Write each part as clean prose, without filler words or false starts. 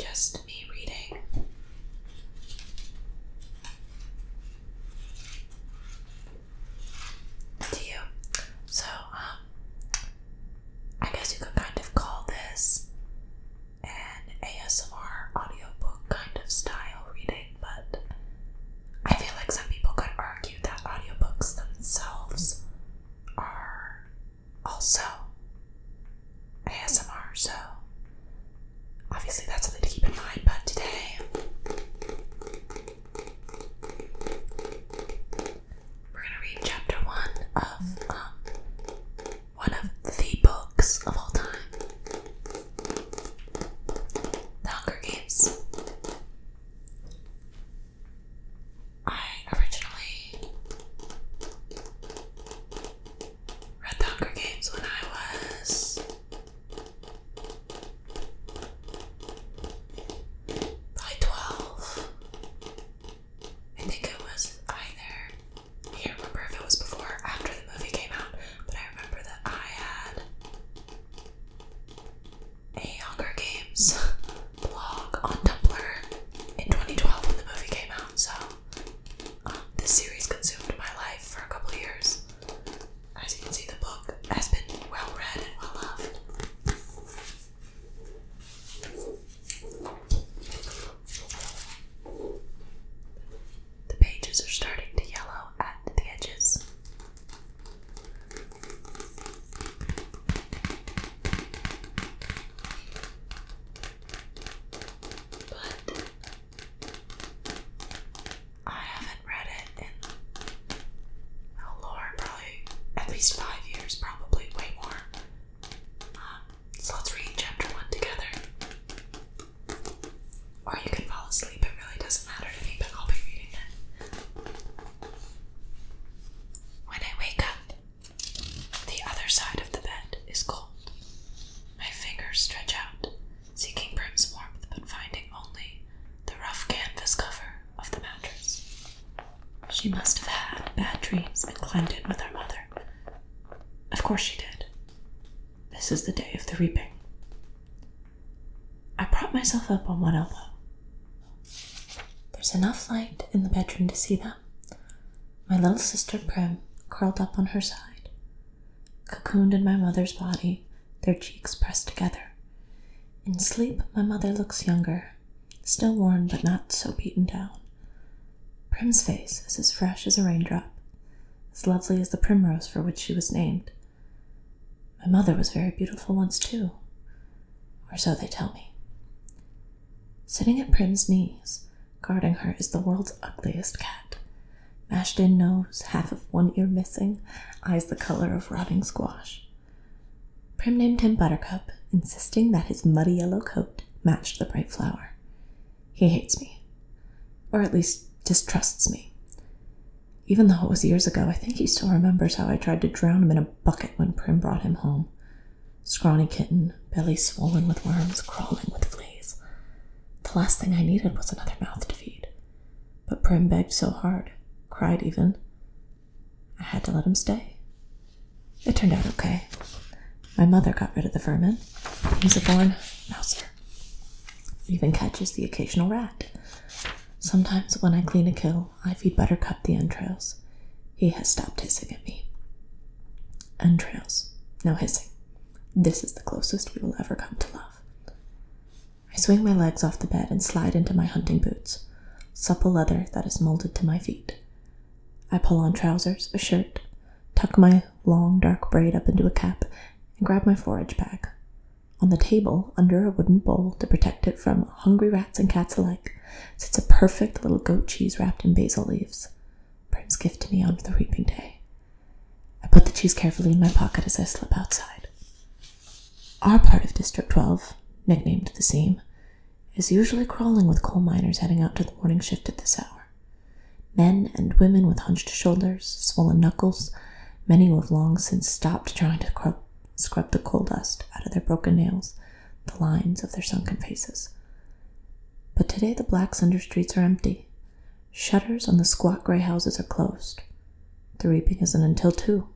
just me reading. To you. So, I guess you could kind of call this an ASMR audiobook kind of style reading, but I feel like some people could argue that audiobooks themselves are also ASMR, so obviously that's something to keep in mind. But today we're gonna read chapter 1 of one of the books of all time, The Hunger Games. I originally read The Hunger Games when I was probably 12. I think it was either, I can't remember if it was before or after the movie came out, but I remember that I had a Hunger Games blog on Tumblr in 2012 when the movie came out, so this series consumed my life for a couple of years. As you can see, the book has been well read and well loved. The pages are starting to yellow at the edges. But I haven't read it in, oh Lord, probably at least 5 years, probably way more. So let's read chapter 1 together. Or you can fall asleep, it really doesn't matter to me, but I'll be reading it. When I wake up, the other side of the bed is cold. My fingers stretch out, seeking Prim's warmth, but finding only the rough canvas cover of the mattress. She must have had bad dreams and climbed in with her mother. Of course she did. This is the day of the reaping. I prop myself up on one elbow. There's enough light in the bedroom to see them. My little sister Prim curled up on her side, cocooned in my mother's body, their cheeks pressed together. In sleep, my mother looks younger, still worn but not so beaten down. Prim's face is as fresh as a raindrop, as lovely as the primrose for which she was named. My mother was very beautiful once too, or so they tell me. Sitting at Prim's knees, guarding her, is the world's ugliest cat. Mashed-in nose, half of one ear missing, eyes the color of rotting squash. Prim named him Buttercup, insisting that his muddy yellow coat matched the bright flower. He hates me, or at least distrusts me. Even though it was years ago, I think he still remembers how I tried to drown him in a bucket when Prim brought him home. Scrawny kitten, belly swollen with worms, crawling with fleas. The last thing I needed was another mouth to feed. But Prim begged so hard, cried even. I had to let him stay. It turned out okay. My mother got rid of the vermin. He's a born mouser. Even catches the occasional rat. Sometimes when I clean a kill, I feed Buttercup the entrails. He has stopped hissing at me. Entrails. No hissing. This is the closest we will ever come to love. I swing my legs off the bed and slide into my hunting boots, supple leather that is molded to my feet. I pull on trousers, a shirt, tuck my long dark braid up into a cap, and grab my forage bag. On the table, under a wooden bowl to protect it from hungry rats and cats alike, sits a perfect little goat cheese wrapped in basil leaves. Prim's gift to me on the reaping day. I put the cheese carefully in my pocket as I slip outside. Our part of District 12, nicknamed the Seam, is usually crawling with coal miners heading out to the morning shift at this hour. Men and women with hunched shoulders, swollen knuckles, many who have long since stopped trying to scrub the coal dust out of their broken nails, the lines of their sunken faces. But today the black cinder streets are empty. Shutters on the squat gray houses are closed. The reaping isn't until 2.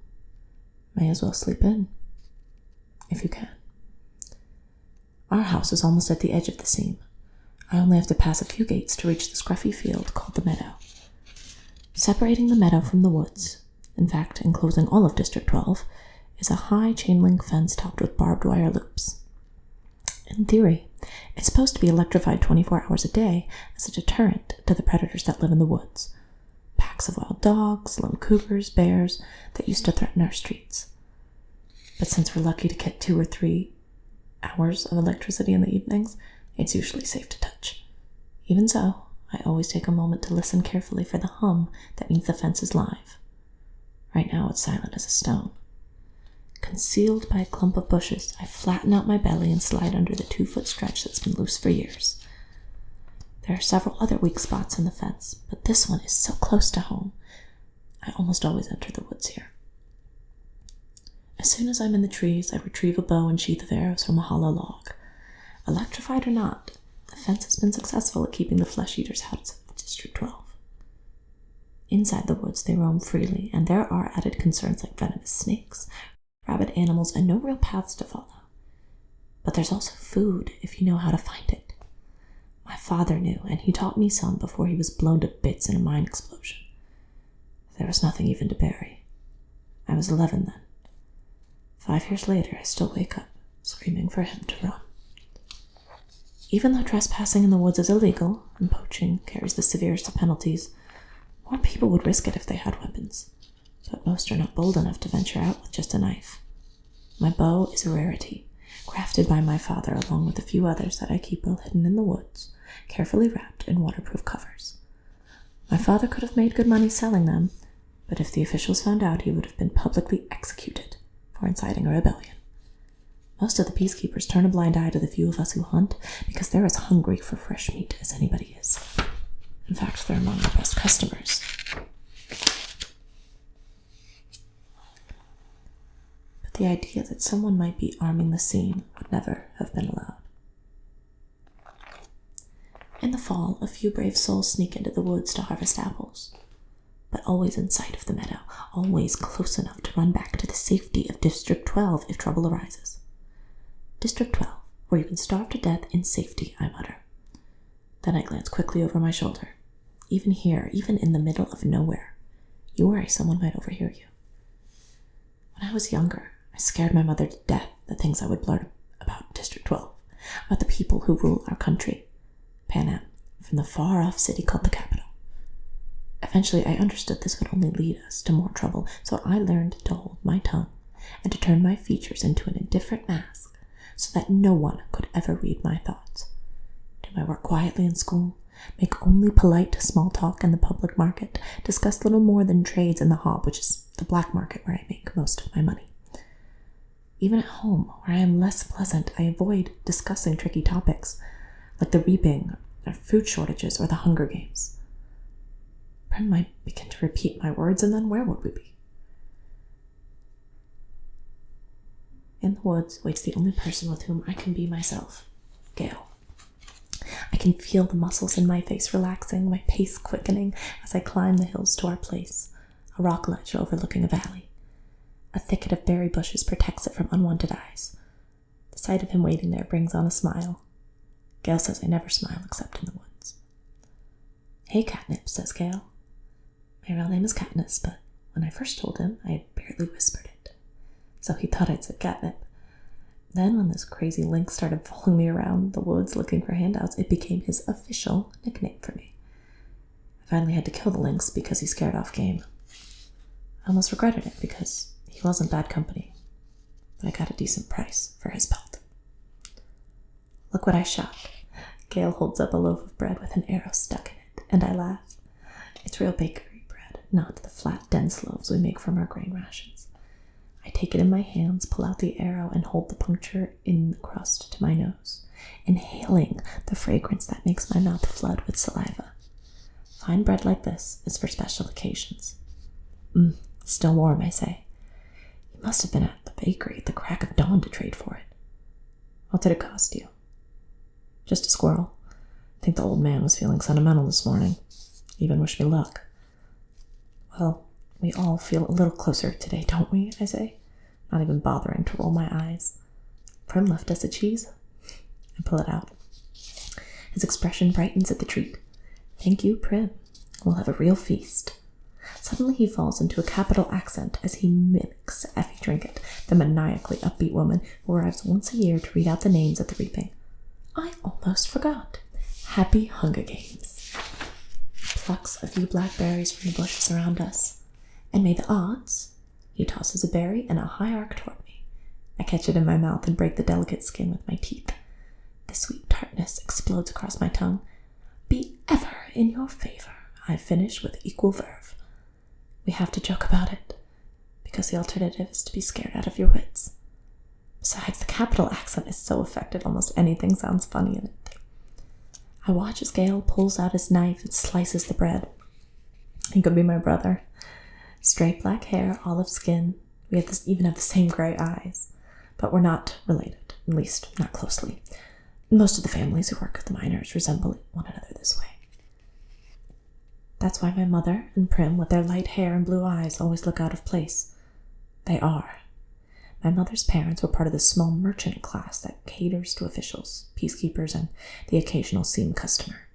May as well sleep in, if you can. Our house is almost at the edge of the seam. I only have to pass a few gates to reach the scruffy field called the meadow. Separating the meadow from the woods, in fact enclosing all of District 12, is a high chain-link fence topped with barbed wire loops. In theory, it's supposed to be electrified 24 hours a day as a deterrent to the predators that live in the woods. Packs of wild dogs, lone cougars, bears that used to threaten our streets. But since we're lucky to get 2 or 3 hours of electricity in the evenings, it's usually safe to touch. Even so, I always take a moment to listen carefully for the hum that means the fence is live. Right now it's silent as a stone. Concealed by a clump of bushes, I flatten out my belly and slide under the 2-foot stretch that's been loose for years. There are several other weak spots in the fence, but this one is so close to home, I almost always enter the woods here. As soon as I'm in the trees, I retrieve a bow and sheath of arrows from a hollow log. Electrified or not, the fence has been successful at keeping the flesh eaters out of District 12. Inside the woods, they roam freely, and there are added concerns like venomous snakes, rabid animals, and no real paths to follow. But there's also food if you know how to find it. My father knew, and he taught me some before he was blown to bits in a mine explosion. There was nothing even to bury. I was 11 then. 5 years later, I still wake up, screaming for him to run. Even though trespassing in the woods is illegal, and poaching carries the severest of penalties, more people would risk it if they had weapons. But most are not bold enough to venture out with just a knife. My bow is a rarity, crafted by my father along with a few others that I keep well hidden in the woods, carefully wrapped in waterproof covers. My father could have made good money selling them, but if the officials found out, he would have been publicly executed for inciting a rebellion. Most of the peacekeepers turn a blind eye to the few of us who hunt because they're as hungry for fresh meat as anybody is. In fact, they're among our best customers. But the idea that someone might be arming the scene would never have been allowed. In the fall, a few brave souls sneak into the woods to harvest apples, but always in sight of the meadow, always close enough to run back to the safety of District 12 if trouble arises. District 12, where you can starve to death in safety, I mutter. Then I glance quickly over my shoulder. Even here, even in the middle of nowhere, you worry someone might overhear you. When I was younger, I scared my mother to death the things I would blurt about District 12, about the people who rule our country, Pan Am, from the far-off city called the capital. Eventually, I understood this would only lead us to more trouble, so I learned to hold my tongue and to turn my features into an indifferent mask so that no one could ever read my thoughts. Do my work quietly in school, make only polite small talk in the public market, discuss little more than trades in the hob, which is the black market where I make most of my money. Even at home, where I am less pleasant, I avoid discussing tricky topics like the reaping, or food shortages, or the Hunger Games. Prim might begin to repeat my words, and then where would we be? In the woods waits the only person with whom I can be myself, Gail. I can feel the muscles in my face relaxing, my pace quickening as I climb the hills to our place, a rock ledge overlooking a valley. A thicket of berry bushes protects it from unwanted eyes. The sight of him waiting there brings on a smile. Gail says I never smile except in the woods. "Hey, Catnip," says Gail. My real name is Katniss, but when I first told him, I had barely whispered it. So he thought I'd said catnip. Then when this crazy lynx started following me around the woods looking for handouts, it became his official nickname for me. I finally had to kill the lynx because he scared off game. I almost regretted it because he wasn't bad company, but I got a decent price for his pelt. Look what I shot. Gail holds up a loaf of bread with an arrow stuck in it, and I laugh. It's real bakery bread, not the flat, dense loaves we make from our grain rations. I take it in my hands, pull out the arrow, and hold the puncture in the crust to my nose, inhaling the fragrance that makes my mouth flood with saliva. Fine bread like this is for special occasions. Still warm, I say. You must have been at the bakery at the crack of dawn to trade for it. What did it cost you? Just a squirrel. I think the old man was feeling sentimental this morning. Even wished me luck. Well, we all feel a little closer today, don't we? I say, not even bothering to roll my eyes. Prim left us a cheese. I pull it out. His expression brightens at the treat. "Thank you, Prim. We'll have a real feast." Suddenly he falls into a capital accent as he mimics Effie Trinket, the maniacally upbeat woman who arrives once a year to read out the names at the reaping. "I almost forgot. Happy Hunger Games." He plucks a few blackberries from the bushes around us. "And may the odds—" He tosses a berry and a high arc toward me. I catch it in my mouth and break the delicate skin with my teeth. The sweet tartness explodes across my tongue. "Be ever in your favor," I finish with equal verve. We have to joke about it, because the alternative is to be scared out of your wits. Besides, the capital accent is so affected almost anything sounds funny in it. I watch as Gale pulls out his knife and slices the bread. He could be my brother. Straight black hair, olive skin. We even have the same gray eyes. But we're not related, at least not closely. Most of the families who work with the miners resemble one another this way. That's why my mother and Prim, with their light hair and blue eyes, always look out of place. They are. My mother's parents were part of the small merchant class that caters to officials, peacekeepers, and the occasional seam customer.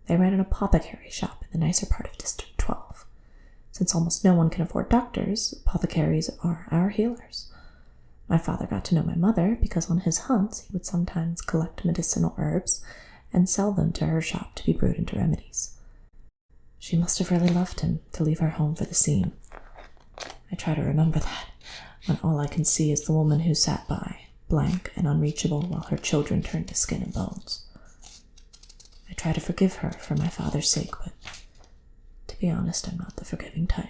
They ran an apothecary shop in the nicer part of District 12. Since almost no one can afford doctors, apothecaries are our healers. My father got to know my mother because on his hunts he would sometimes collect medicinal herbs and sell them to her shop to be brewed into remedies. She must have really loved him to leave her home for the seam. I try to remember that, when all I can see is the woman who sat by, blank and unreachable, while her children turned to skin and bones. I try to forgive her for my father's sake, but to be honest, I'm not the forgiving type.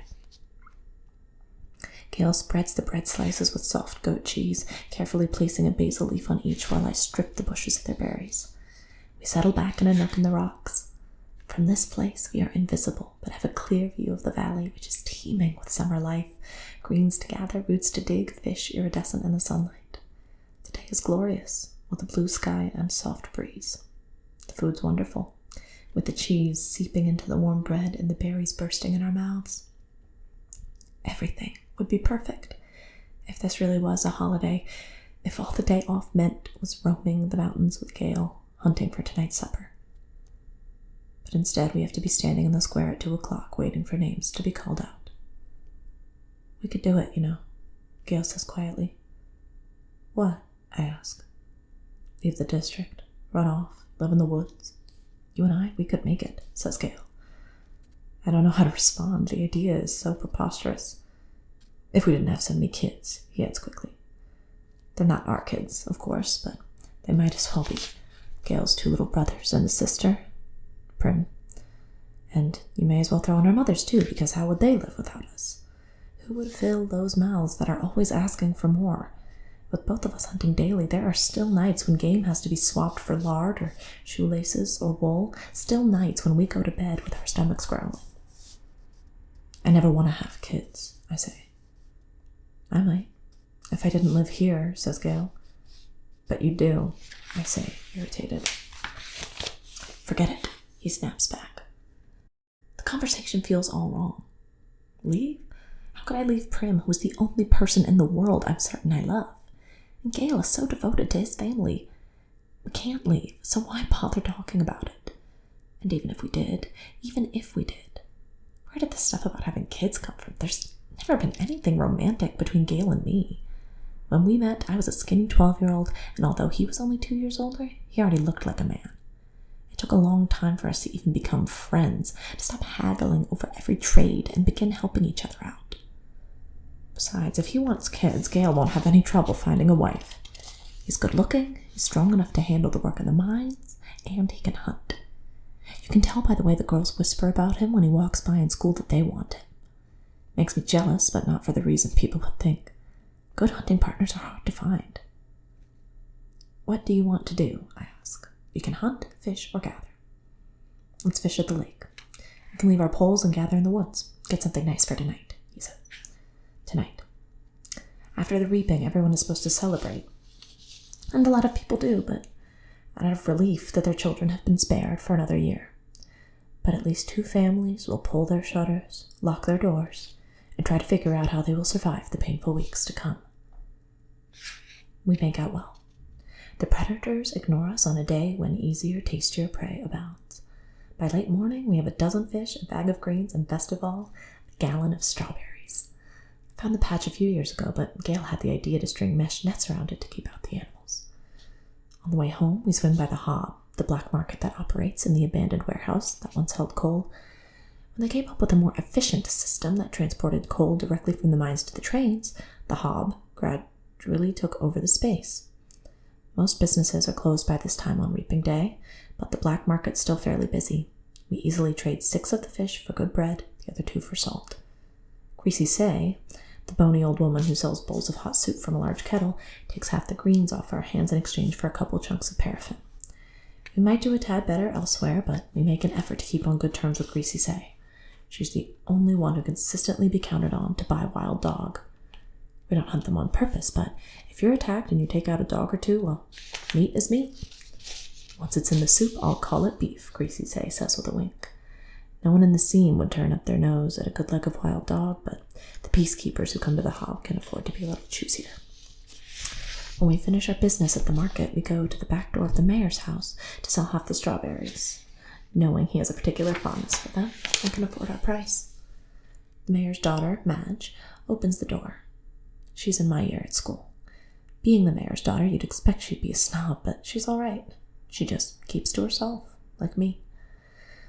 Gale spreads the bread slices with soft goat cheese, carefully placing a basil leaf on each while I strip the bushes of their berries. We settle back in a nook in the rocks. From this place, we are invisible, but have a clear view of the valley, which is teeming with summer life. Greens to gather, roots to dig, fish iridescent in the sunlight. The day is glorious, with a blue sky and soft breeze. The food's wonderful, with the cheese seeping into the warm bread and the berries bursting in our mouths. Everything would be perfect if this really was a holiday, if all the day off meant was roaming the mountains with Gale, hunting for tonight's supper. But instead we have to be standing in the square at 2 o'clock waiting for names to be called out. "We could do it, you know," Gale says quietly. "What?" I ask. "Leave the district, run off, live in the woods. You and I, we could make it," says Gale. I don't know how to respond. The idea is so preposterous. "If we didn't have so many kids," he adds quickly. They're not our kids, of course, but they might as well be. Gale's 2 little brothers and a sister, Prim. And you may as well throw in our mothers too, because how would they live without us? Who would fill those mouths that are always asking for more? With both of us hunting daily, there are still nights when game has to be swapped for lard or shoelaces or wool, still nights when we go to bed with our stomachs growling. "I never want to have kids," I say. "I might, if I didn't live here," says Gale. "But you do," I say, irritated. "Forget it," he snaps back. The conversation feels all wrong. Leave? How could I leave Prim, who is the only person in the world I'm certain I love? And Gale is so devoted to his family. We can't leave, so why bother talking about it? And even if we did, where did this stuff about having kids come from? There's never been anything romantic between Gale and me. When we met, I was a skinny 12-year-old, and although he was only 2 years older, he already looked like a man. It took a long time for us to even become friends, to stop haggling over every trade and begin helping each other out. Besides, if he wants kids, Gale won't have any trouble finding a wife. He's good-looking, he's strong enough to handle the work of the mines, and he can hunt. You can tell by the way the girls whisper about him when he walks by in school that they want him. Makes me jealous, but not for the reason people would think. Good hunting partners are hard to find. "What do you want to do?" I ask. "We can hunt, fish, or gather." "Let's fish at the lake. We can leave our poles and gather in the woods. Get something nice for tonight," he says. Tonight. After the reaping, everyone is supposed to celebrate. And a lot of people do, but out of relief that their children have been spared for another year. But at least 2 families will pull their shutters, lock their doors, and try to figure out how they will survive the painful weeks to come. We make out well. The predator Predators ignore us on a day when easier, tastier prey abounds. By late morning, we have a dozen fish, a bag of greens, and best of all, a gallon of strawberries. I found the patch a few years ago, but Gail had the idea to string mesh nets around it to keep out the animals. On the way home, we swing by the Hob, the black market that operates in the abandoned warehouse that once held coal. When they came up with a more efficient system that transported coal directly from the mines to the trains, the Hob gradually took over the space. Most businesses are closed by this time on reaping day, but the black market's still fairly busy. We easily trade 6 of the fish for good bread, the other 2 for salt. Greasy Say, the bony old woman who sells bowls of hot soup from a large kettle, takes half the greens off our hands in exchange for a couple chunks of paraffin. We might do a tad better elsewhere, but we make an effort to keep on good terms with Greasy Say. She's the only one who can consistently be counted on to buy wild dog. We don't hunt them on purpose, but if you're attacked and you take out a dog or 2, well, meat is meat. Once it's in the soup, I'll call it beef, Greasy Say says with a wink. No one in the seam would turn up their nose at a good leg of wild dog, but the peacekeepers who come to the Hob can afford to be a little choosier. When we finish our business at the market, we go to the back door of the mayor's house to sell half the strawberries, knowing he has a particular fondness for them and can afford our price. The mayor's daughter, Madge, opens the door. She's in my year at school. Being the mayor's daughter, you'd expect she'd be a snob, but she's all right. She just keeps to herself, like me.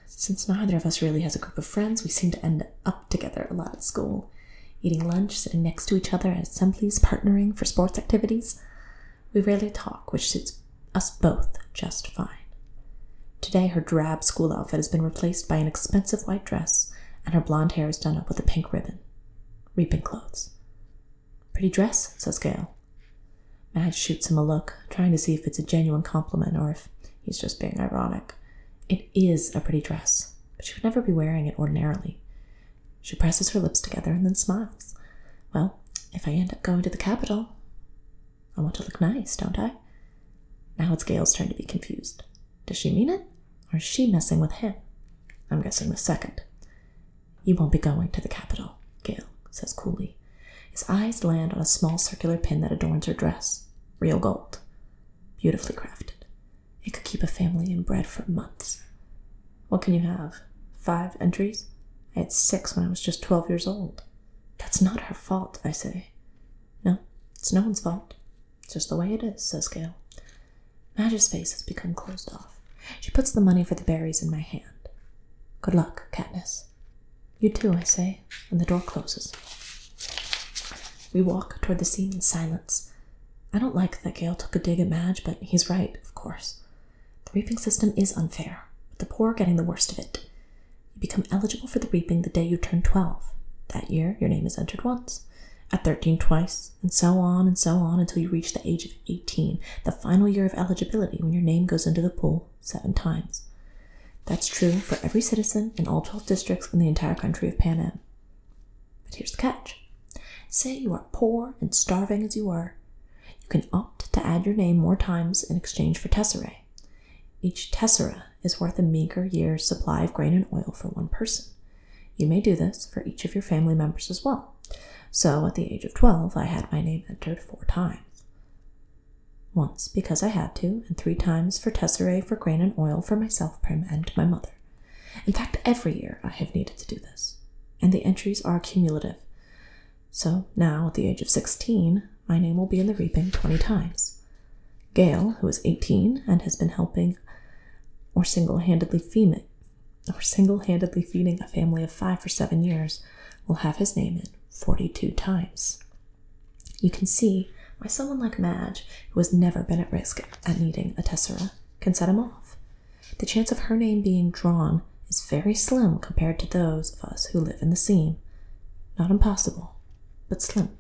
Since neither of us really has a group of friends, we seem to end up together a lot at school, eating lunch, sitting next to each other at assemblies, partnering for sports activities. We rarely talk, which suits us both just fine. Today, her drab school outfit has been replaced by an expensive white dress, and her blonde hair is done up with a pink ribbon. Reaping clothes. Pretty dress, says Gail. Madge shoots him a look, trying to see if it's a genuine compliment or if he's just being ironic. It is a pretty dress, but she would never be wearing it ordinarily. She presses her lips together and then smiles. Well, if I end up going to the Capitol, I want to look nice, don't I? Now it's Gail's turn to be confused. Does she mean it, or is she messing with him? I'm guessing the second. You won't be going to the Capitol, Gail says coolly. His eyes land on a small circular pin that adorns her dress. Real gold. Beautifully crafted. It could keep a family in bread for months. What can you have? 5 entries? I had 6 when I was just 12 years old. That's not her fault, I say. No, it's no one's fault. It's just the way it is, says Gail. Madge's face has become closed off. She puts the money for the berries in my hand. Good luck, Katniss. You too, I say, and the door closes. We walk toward the scene in silence. I don't like that Gail took a dig at Madge, but he's right, of course. The reaping system is unfair, with the poor getting the worst of it. You become eligible for the reaping the day you turn 12. That year, your name is entered once. At 13 twice, and so on until you reach the age of 18, the final year of eligibility when your name goes into the pool 7 times. That's true for every citizen in all 12 districts in the entire country of Pan Am. But here's the catch. Say you are poor and starving as you were. You can opt to add your name more times in exchange for tesserae. Each tessera is worth a meager year's supply of grain and oil for one person. You may do this for each of your family members as well. So at the age of 12, I had my name entered 4 times. Once because I had to, and 3 times for tesserae for grain and oil for myself, Prim, and my mother. In fact, every year I have needed to do this, and the entries are cumulative. So now, at the age of 16, my name will be in the reaping 20 times. Gail, who is 18 and has been helping or single-handedly feeding a family of 5 for 7 years, will have his name in 42 times. You can see why someone like Madge, who has never been at risk at needing a tessera, can set him off. The chance of her name being drawn is very slim compared to those of us who live in the seam. Not impossible, but slim.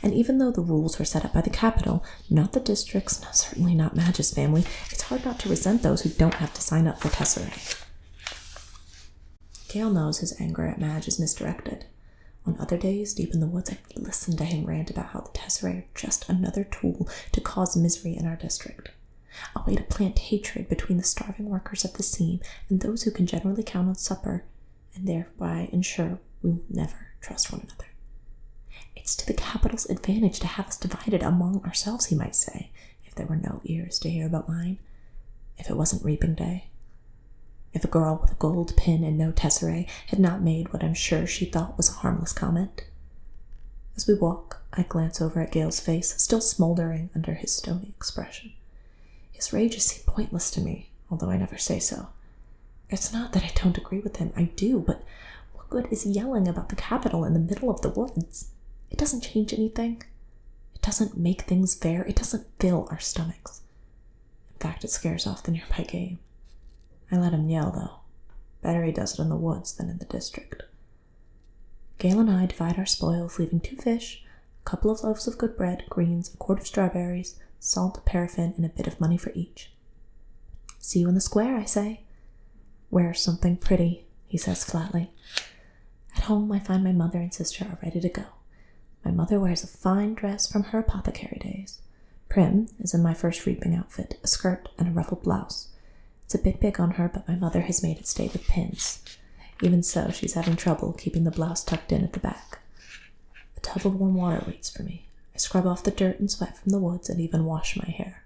And even though the rules were set up by the Capitol, not the districts, certainly not Madge's family, it's hard not to resent those who don't have to sign up for tesserae. Gale knows his anger at Madge is misdirected. On other days, deep in the woods, I listen to him rant about how the tesserae are just another tool to cause misery in our district. A way to plant hatred between the starving workers at the seam and those who can generally count on supper, and thereby ensure we will never trust one another. It's to the Capitol's advantage to have us divided among ourselves, he might say, if if there were no ears to hear but mine, if it wasn't reaping day, if a girl with a gold pin and no tesserae had not made what I'm sure she thought was a harmless comment. As we walk, I glance over at Gale's face, still smoldering under his stony expression. His rages seem pointless to me, although I never say so. It's not that I don't agree with him, I do, but what good is yelling about the Capitol in the middle of the woods? It doesn't change anything. It doesn't make things fair. It doesn't fill our stomachs. In fact, it scares off the nearby game. I let him yell, though. Better he does it in the woods than in the district. Gale and I divide our spoils, leaving 2 fish, a couple of loaves of good bread, greens, a quart of strawberries, salt, paraffin, and a bit of money for each. See you in the square, I say. Wear something pretty, he says flatly. At home, I find my mother and sister are ready to go. My mother wears a fine dress from her apothecary days. Prim is in my first reaping outfit, a skirt and a ruffled blouse. It's a bit big on her, but my mother has made it stay with pins. Even so, she's having trouble keeping the blouse tucked in at the back. A tub of warm water waits for me. I scrub off the dirt and sweat from the woods and even wash my hair.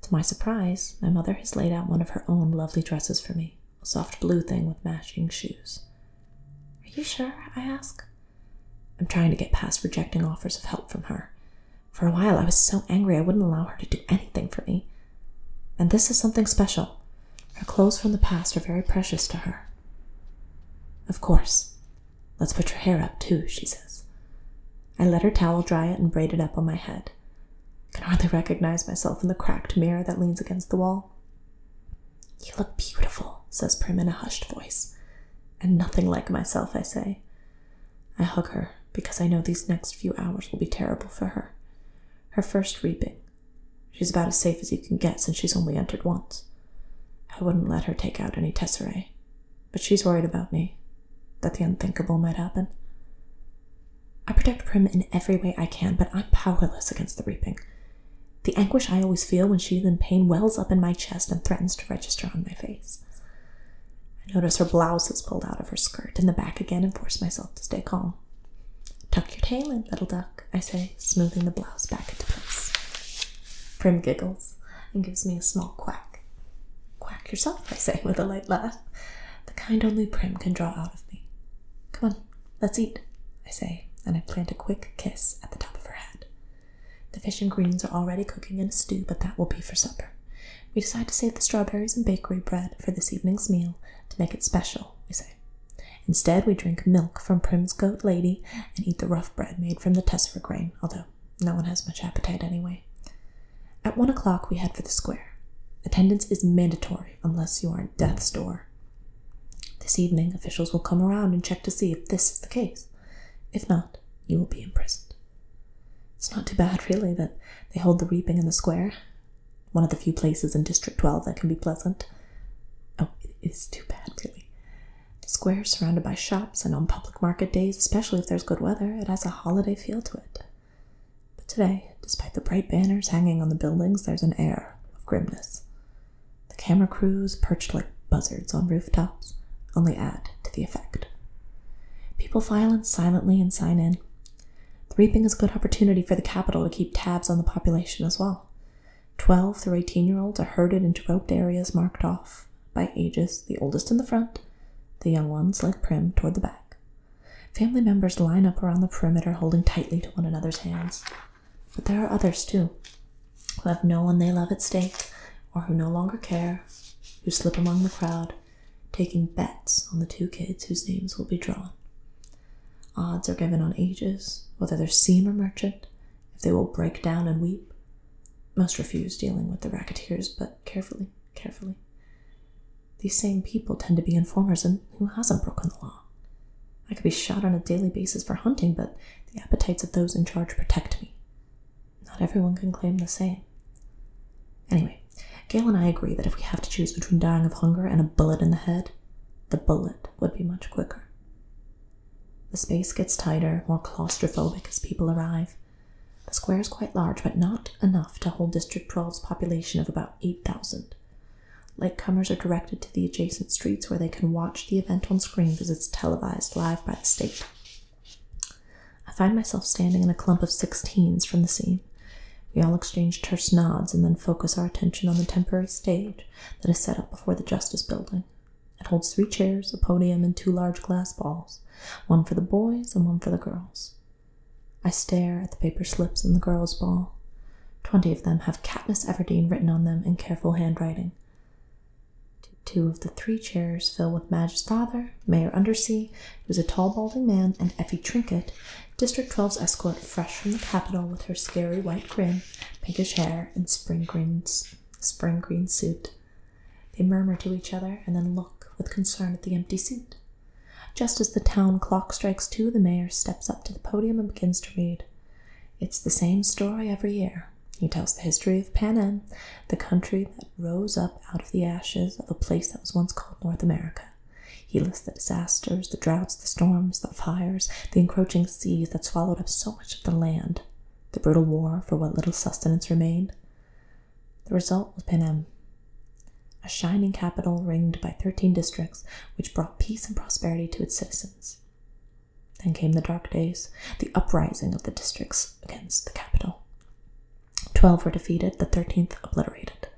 To my surprise, my mother has laid out one of her own lovely dresses for me, a soft blue thing with matching shoes. Are you sure? I ask. I'm trying to get past rejecting offers of help from her. For a while, I was so angry I wouldn't allow her to do anything for me. And this is something special. Her clothes from the past are very precious to her. Of course. Let's put your hair up, too, she says. I let her towel dry it and braid it up on my head. I can hardly recognize myself in the cracked mirror that leans against the wall. You look beautiful, says Prim in a hushed voice. And nothing like myself, I say. I hug her, because I know these next few hours will be terrible for her. Her first reaping. She's about as safe as you can get since she's only entered once. I wouldn't let her take out any tesserae, but she's worried about me, that the unthinkable might happen. I protect Prim in every way I can, but I'm powerless against the reaping. The anguish I always feel when she's in pain wells up in my chest and threatens to register on my face. I notice her blouse is pulled out of her skirt and the back again and force myself to stay calm. Tuck your tail in, little duck, I say, smoothing the blouse back into place. Prim giggles and gives me a small quack. Quack yourself, I say with a light laugh, the kind only Prim can draw out of me. Come on, let's eat, I say, and I plant a quick kiss at the top of her head. The fish and greens are already cooking in a stew, but that will be for supper. We decide to save the strawberries and bakery bread for this evening's meal to make it special, we say. Instead, we drink milk from Prim's goat lady and eat the rough bread made from the tessera grain, although no one has much appetite anyway. At 1 o'clock, we head for the square. Attendance is mandatory unless you are at death's door. This evening, officials will come around and check to see if this is the case. If not, you will be imprisoned. It's not too bad, really, that they hold the reaping in the square. One of the few places in District 12 that can be pleasant. Oh, it is too bad, really. The square is surrounded by shops, and on public market days, especially if there's good weather, it has a holiday feel to it. But today, despite the bright banners hanging on the buildings, there's an air of grimness. The camera crews, perched like buzzards on rooftops, only add to the effect. People file in silently and sign in. The reaping is a good opportunity for the Capitol to keep tabs on the population as well. 12 through 18-year-olds are herded into roped areas marked off by ages, the oldest in the front, the young ones, like Prim, toward the back. Family members line up around the perimeter, holding tightly to one another's hands. But there are others, too, who have no one they love at stake, or who no longer care, who slip among the crowd, taking bets on the 2 kids whose names will be drawn. Odds are given on ages, whether they're seam or merchant, if they will break down and weep. Most refuse dealing with the racketeers, but carefully. These same people tend to be informers, and who hasn't broken the law? I could be shot on a daily basis for hunting, but the appetites of those in charge protect me. Not everyone can claim the same. Anyway, Gale and I agree that if we have to choose between dying of hunger and a bullet in the head, the bullet would be much quicker. The space gets tighter, more claustrophobic as people arrive. The square is quite large, but not enough to hold District 12's population of about 8,000. Latecomers are directed to the adjacent streets where they can watch the event on screens as it's televised live by the state. I find myself standing in a clump of 16s from the scene. We all exchange terse nods and then focus our attention on the temporary stage that is set up before the Justice Building. It holds 3 chairs, a podium, and 2 large glass balls, one for the boys and one for the girls. I stare at the paper slips in the girls' ball. 20 of them have Katniss Everdeen written on them in careful handwriting. 2 of the 3 chairs fill with Madge's father, Mayor Undersea, who is a tall, balding man, and Effie Trinket, District 12's escort, fresh from the Capitol with her scary white grin, pinkish hair, and spring green suit. They murmur to each other and then look with concern at the empty seat. Just as the town clock strikes 2, the mayor steps up to the podium and begins to read. It's the same story every year. He tells the history of Panem, the country that rose up out of the ashes of a place that was once called North America. He lists the disasters, the droughts, the storms, the fires, the encroaching seas that swallowed up so much of the land, the brutal war for what little sustenance remained. The result was Panem, a shining capital ringed by 13 districts, which brought peace and prosperity to its citizens. Then came the dark days, the uprising of the districts against the capital. 12 were defeated, the 13th obliterated.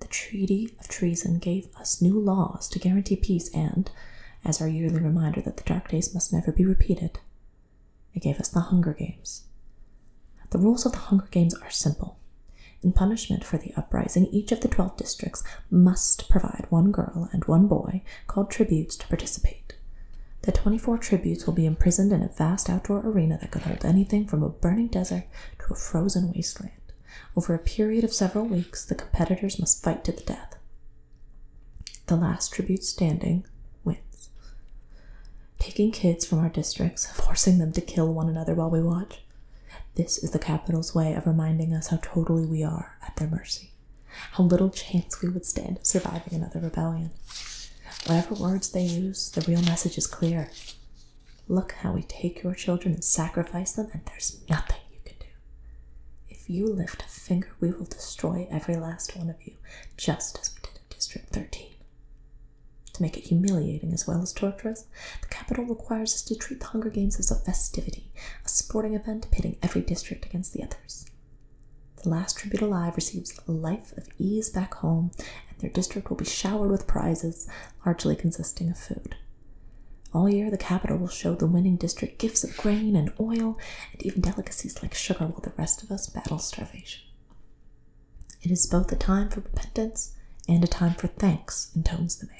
The Treaty of Treason gave us new laws to guarantee peace and, as our yearly reminder that the dark days must never be repeated, it gave us the Hunger Games. The rules of the Hunger Games are simple. In punishment for the uprising, each of the 12 districts must provide 1 girl and 1 boy called tributes to participate. The 24 tributes will be imprisoned in a vast outdoor arena that could hold anything from a burning desert to a frozen wasteland. Over a period of several weeks, the competitors must fight to the death. The last tribute standing wins. Taking kids from our districts, forcing them to kill one another while we watch. This is the Capitol's way of reminding us how totally we are at their mercy. How little chance we would stand of surviving another rebellion. Whatever words they use, the real message is clear. Look how we take your children and sacrifice them, and there's nothing you can do. If you lift a finger, we will destroy every last one of you, just as we did in District 13. To make it humiliating as well as torturous, the Capitol requires us to treat the Hunger Games as a festivity, a sporting event pitting every district against the others. The last tribute alive receives a life of ease back home, and their district will be showered with prizes, largely consisting of food. All year, the Capitol will show the winning district gifts of grain and oil, and even delicacies like sugar, while the rest of us battle starvation. It is both a time for repentance and a time for thanks, intones the mayor.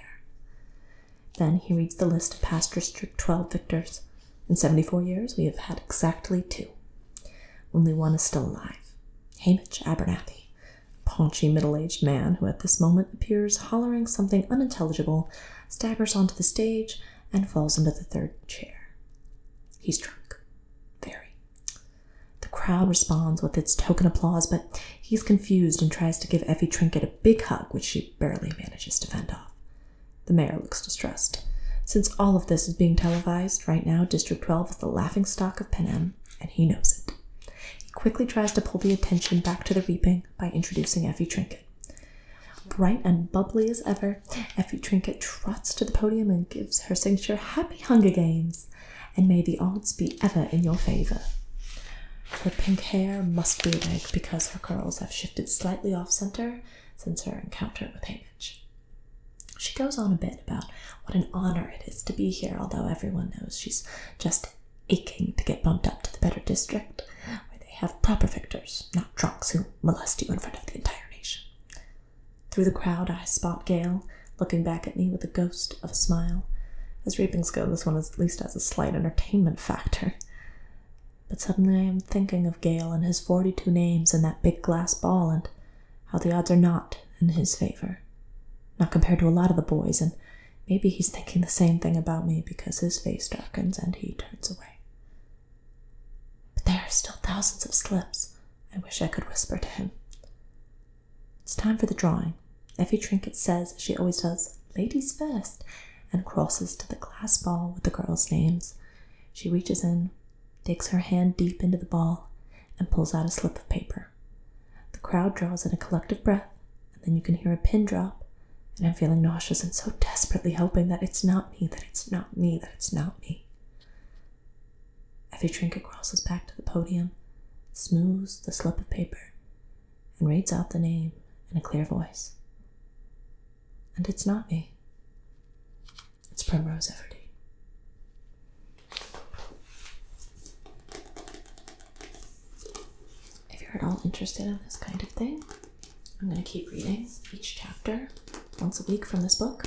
Then he reads the list of past District 12 victors. In 74 years, we have had exactly 2. Only one is still alive. Hamish Abernathy, a paunchy middle-aged man who at this moment appears hollering something unintelligible, staggers onto the stage, and falls into the 3rd chair. He's drunk. Very. The crowd responds with its token applause, but he's confused and tries to give Effie Trinket a big hug, which she barely manages to fend off. The mayor looks distressed. Since all of this is being televised, right now District 12 is the laughingstock of Panem, and he knows it. He quickly tries to pull the attention back to the reaping by introducing Effie Trinket. Bright and bubbly as ever, Effie Trinket trots to the podium and gives her signature "Happy Hunger Games," and may the odds be ever in your favor. Her pink hair must be a wig because her curls have shifted slightly off-center since her encounter with Hamish. She goes on a bit about what an honor it is to be here, although everyone knows she's just aching to get bumped up to the better district, where they have proper victors, not drunks who molest you in front of the entire nation. Through the crowd, I spot Gale, looking back at me with the ghost of a smile. As reapings go, this one at least has a slight entertainment factor. But suddenly I am thinking of Gale and his 42 names in that big glass ball, and how the odds are not in his favor. Not compared to a lot of the boys, and maybe he's thinking the same thing about me because his face darkens and he turns away. But there are still thousands of slips. I wish I could whisper to him. It's time for the drawing. Effie Trinket says, as she always does, "Ladies first," and crosses to the glass ball with the girls' names. She reaches in, digs her hand deep into the ball, and pulls out a slip of paper. The crowd draws in a collective breath, and then you can hear a pin drop, and I'm feeling nauseous and so desperately hoping that it's not me, that it's not me, that it's not me. Effie Trinket crosses back to the podium, smooths the slip of paper, and reads out the name in a clear voice. And it's not me. It's Primrose Everdeen. If you're at all interested in this kind of thing, I'm going to keep reading each chapter once a week from this book.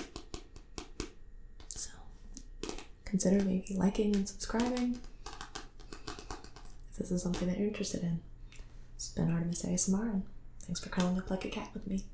So consider maybe liking and subscribing if this is something that you're interested in. This has been Artemis ASMR, and thanks for curling up like a cat with me.